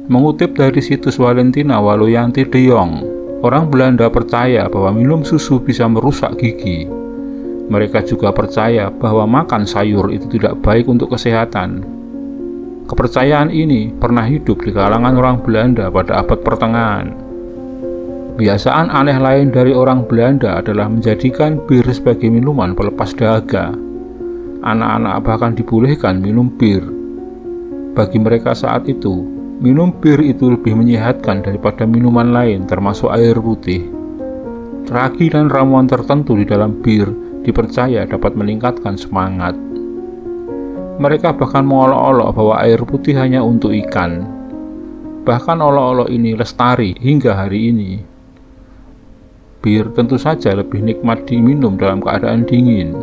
Mengutip dari situs Valentina Waluyanti de Jong, orang Belanda percaya bahwa minum susu bisa merusak gigi. Mereka juga percaya bahwa makan sayur itu tidak baik untuk kesehatan. Kepercayaan ini pernah hidup di kalangan orang Belanda pada abad pertengahan. Kebiasaan aneh lain dari orang Belanda adalah menjadikan bir sebagai minuman pelepas dahaga. Anak-anak bahkan dibolehkan minum bir. Bagi mereka saat itu, minum bir itu lebih menyehatkan daripada minuman lain termasuk air putih. Ragi dan ramuan tertentu di dalam bir dipercaya dapat meningkatkan semangat. Mereka bahkan mengolok-olok bahwa air putih hanya untuk ikan. Bahkan olok-olok ini lestari hingga hari ini. Bir tentu saja lebih nikmat diminum dalam keadaan dingin.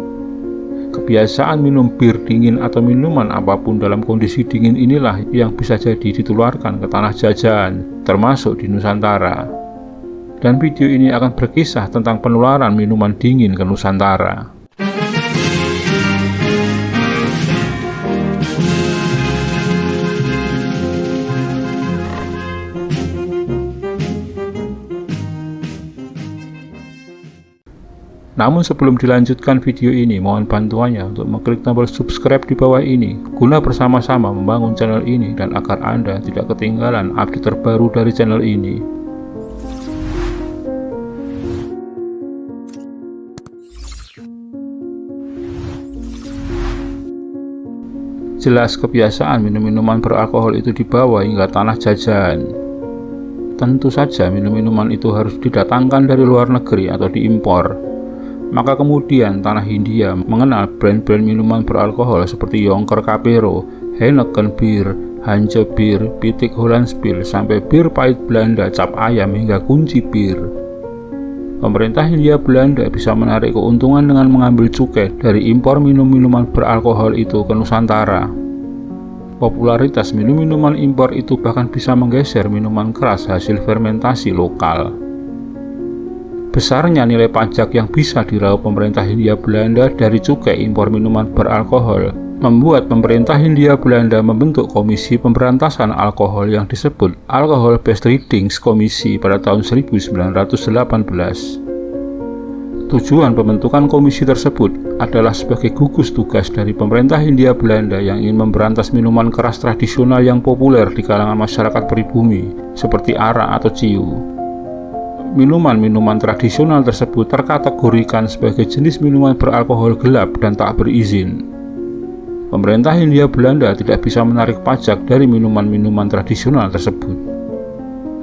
Kebiasaan minum bir dingin atau minuman apapun dalam kondisi dingin inilah yang bisa jadi ditularkan ke tanah jajahan, termasuk di Nusantara. Dan video ini akan berkisah tentang penularan minuman dingin ke Nusantara. Namun sebelum dilanjutkan video ini, mohon bantuannya untuk mengklik tombol subscribe di bawah ini, guna bersama-sama membangun channel ini dan agar Anda tidak ketinggalan update terbaru dari channel ini. Jelas kebiasaan minum-minuman beralkohol itu dibawa hingga tanah jajahan. Tentu saja minum-minuman itu harus didatangkan dari luar negeri atau diimpor. Maka kemudian tanah Hindia mengenal brand-brand minuman beralkohol seperti Jonker Capero, Heineken Bir, Hanze Bir, Pitik Hollandsbier, sampai bir pahit Belanda, cap ayam, hingga kunci bir. Pemerintah Hindia Belanda bisa menarik keuntungan dengan mengambil cukai dari impor minum-minuman beralkohol itu ke Nusantara. Popularitas minum-minuman impor itu bahkan bisa menggeser minuman keras hasil fermentasi lokal. Besarnya nilai pajak yang bisa diraup pemerintah Hindia Belanda dari cukai impor minuman beralkohol membuat pemerintah Hindia Belanda membentuk Komisi Pemberantasan Alkohol yang disebut Alcohol Based Readings Komisi pada tahun 1918. Tujuan pembentukan komisi tersebut adalah sebagai gugus tugas dari pemerintah Hindia Belanda yang ingin memberantas minuman keras tradisional yang populer di kalangan masyarakat pribumi seperti arak atau ciu. Minuman-minuman tradisional tersebut terkategorikan sebagai jenis minuman beralkohol gelap dan tak berizin. Pemerintah Hindia Belanda tidak bisa menarik pajak dari minuman-minuman tradisional tersebut.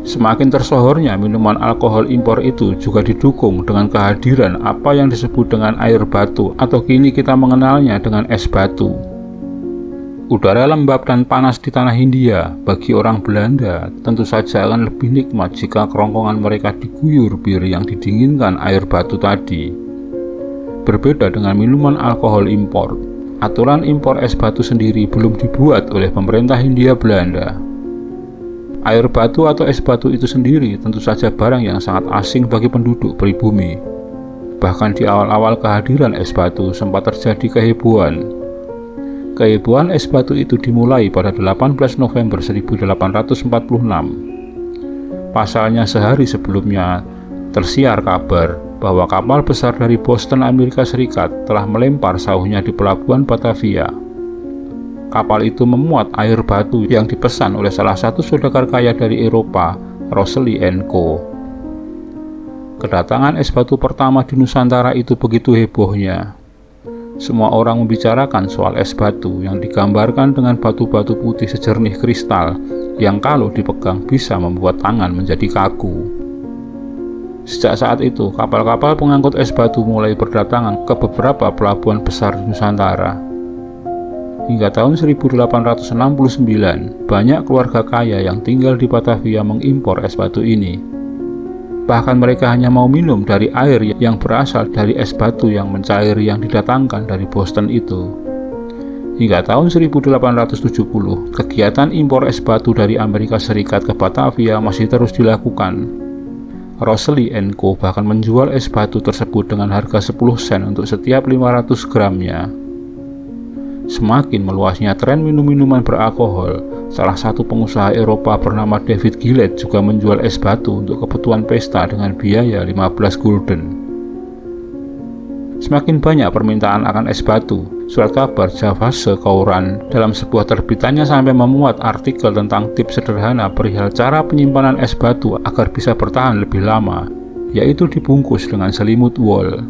Semakin tersohornya minuman alkohol impor itu juga didukung dengan kehadiran apa yang disebut dengan air batu atau kini kita mengenalnya dengan es batu. Udara lembab dan panas di tanah Hindia bagi orang Belanda tentu saja akan lebih nikmat jika kerongkongan mereka diguyur bir yang didinginkan air batu tadi. Berbeda dengan minuman alkohol impor, aturan impor es batu sendiri belum dibuat oleh pemerintah Hindia Belanda. Air batu atau es batu itu sendiri tentu saja barang yang sangat asing bagi penduduk pribumi. Bahkan di awal-awal kehadiran es batu sempat terjadi kehebohan. Kehebohan es batu itu dimulai pada 18 November 1846. Pasalnya sehari sebelumnya tersiar kabar bahwa kapal besar dari Boston, Amerika Serikat telah melempar sauhnya di pelabuhan Batavia. Kapal itu memuat air batu yang dipesan oleh salah satu saudagar kaya dari Eropa, Rosely & Co. Kedatangan es batu pertama di Nusantara itu begitu hebohnya. Semua orang membicarakan soal es batu yang digambarkan dengan batu-batu putih sejernih kristal yang kalau dipegang bisa membuat tangan menjadi kaku. Sejak saat itu, kapal-kapal pengangkut es batu mulai berdatangan ke beberapa pelabuhan besar di Nusantara. Hingga tahun 1869, banyak keluarga kaya yang tinggal di Batavia mengimpor es batu ini. Bahkan mereka hanya mau minum dari air yang berasal dari es batu yang mencair yang didatangkan dari Boston itu. Hingga tahun 1870, kegiatan impor es batu dari Amerika Serikat ke Batavia masih terus dilakukan. Rosely & Co bahkan menjual es batu tersebut dengan harga 10 sen untuk setiap 500 gramnya. Semakin meluasnya tren minum-minuman beralkohol, Salah satu pengusaha Eropa bernama David Gillett juga menjual es batu untuk kebutuhan pesta dengan biaya 15 gulden. Semakin banyak permintaan akan es batu, surat kabar Javasche Courant dalam sebuah terbitannya sampai memuat artikel tentang tips sederhana perihal cara penyimpanan es batu agar bisa bertahan lebih lama, yaitu dibungkus dengan selimut wol.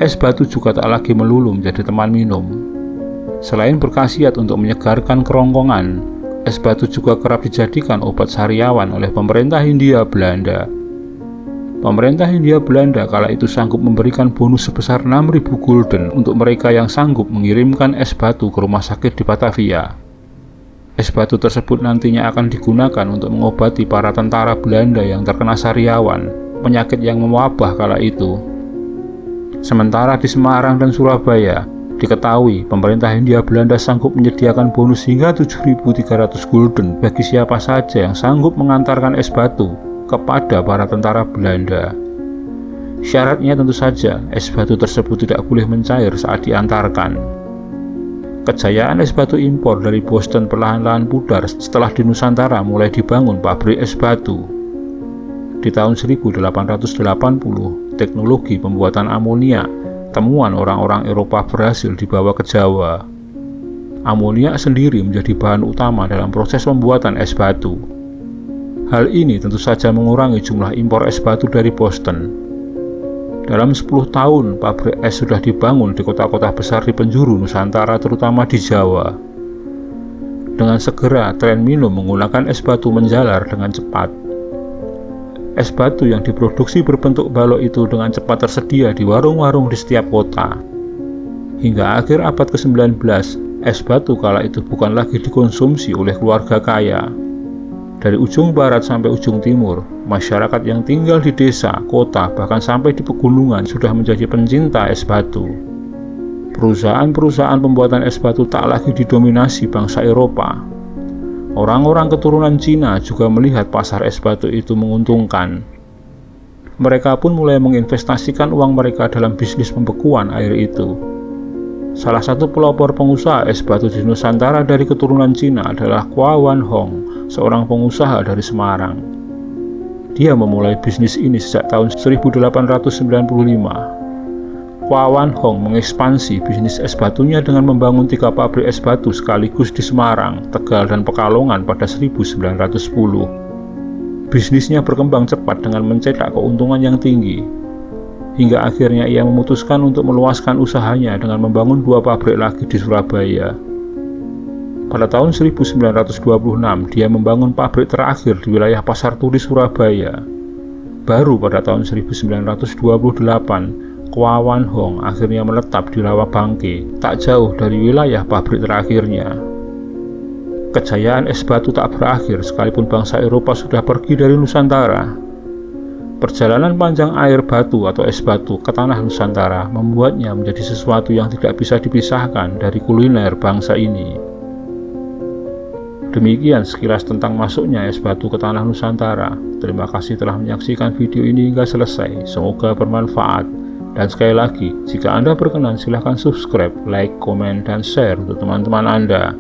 Es batu juga tak lagi melulu menjadi teman minum. Selain berkhasiat untuk menyegarkan kerongkongan, es batu juga kerap dijadikan obat sariawan oleh pemerintah Hindia Belanda. Pemerintah Hindia Belanda kala itu sanggup memberikan bonus sebesar 6.000 gulden untuk mereka yang sanggup mengirimkan es batu ke rumah sakit di Batavia. Es batu tersebut nantinya akan digunakan untuk mengobati para tentara Belanda yang terkena sariawan, penyakit yang mewabah kala itu. Sementara di Semarang dan Surabaya, diketahui pemerintah Hindia Belanda sanggup menyediakan bonus hingga 7.300 gulden bagi siapa saja yang sanggup mengantarkan es batu kepada para tentara Belanda. Syaratnya tentu saja es batu tersebut tidak boleh mencair saat diantarkan. Kejayaan es batu impor dari Boston perlahan-lahan pudar setelah di Nusantara mulai dibangun pabrik es batu. Di tahun 1880, teknologi pembuatan amonia, temuan orang-orang Eropa berhasil dibawa ke Jawa. Amonia sendiri menjadi bahan utama dalam proses pembuatan es batu. Hal ini tentu saja mengurangi jumlah impor es batu dari Boston. Dalam 10 tahun, pabrik es sudah dibangun di kota-kota besar di penjuru Nusantara, terutama di Jawa. Dengan segera, tren minum menggunakan es batu menjalar dengan cepat. Es batu yang diproduksi berbentuk balok itu dengan cepat tersedia di warung-warung di setiap kota. Hingga akhir abad ke-19, es batu kala itu bukan lagi dikonsumsi oleh keluarga kaya. Dari ujung barat sampai ujung timur, masyarakat yang tinggal di desa, kota, bahkan sampai di pegunungan sudah menjadi pencinta es batu. Perusahaan-perusahaan pembuatan es batu tak lagi didominasi bangsa Eropa. Orang-orang keturunan Cina juga melihat pasar es batu itu menguntungkan. Mereka pun mulai menginvestasikan uang mereka dalam bisnis pembekuan air itu. Salah satu pelopor pengusaha es batu di Nusantara dari keturunan Cina adalah Kwa Wan Hong, seorang pengusaha dari Semarang. Dia memulai bisnis ini sejak tahun 1895. Kwa Wan Hong mengekspansi bisnis es batunya dengan membangun 3 pabrik es batu sekaligus di Semarang, Tegal, dan Pekalongan pada 1910. Bisnisnya berkembang cepat dengan mencetak keuntungan yang tinggi, hingga akhirnya ia memutuskan untuk meluaskan usahanya dengan membangun 2 pabrik lagi di Surabaya. Pada tahun 1926, dia membangun pabrik terakhir di wilayah Pasar Turi, Surabaya. Baru pada tahun 1928, Kwa Wan Hong akhirnya menetap di Rawabangke, tak jauh dari wilayah pabrik terakhirnya. Kejayaan es batu tak berakhir sekalipun bangsa Eropa sudah pergi dari Nusantara. Perjalanan panjang air batu atau es batu ke tanah Nusantara membuatnya menjadi sesuatu yang tidak bisa dipisahkan dari kuliner bangsa ini. Demikian sekilas tentang masuknya es batu ke tanah Nusantara. Terima kasih telah menyaksikan video ini hingga selesai. Semoga bermanfaat. Dan sekali lagi, jika Anda berkenan silahkan subscribe, like, komen, dan share untuk teman-teman Anda.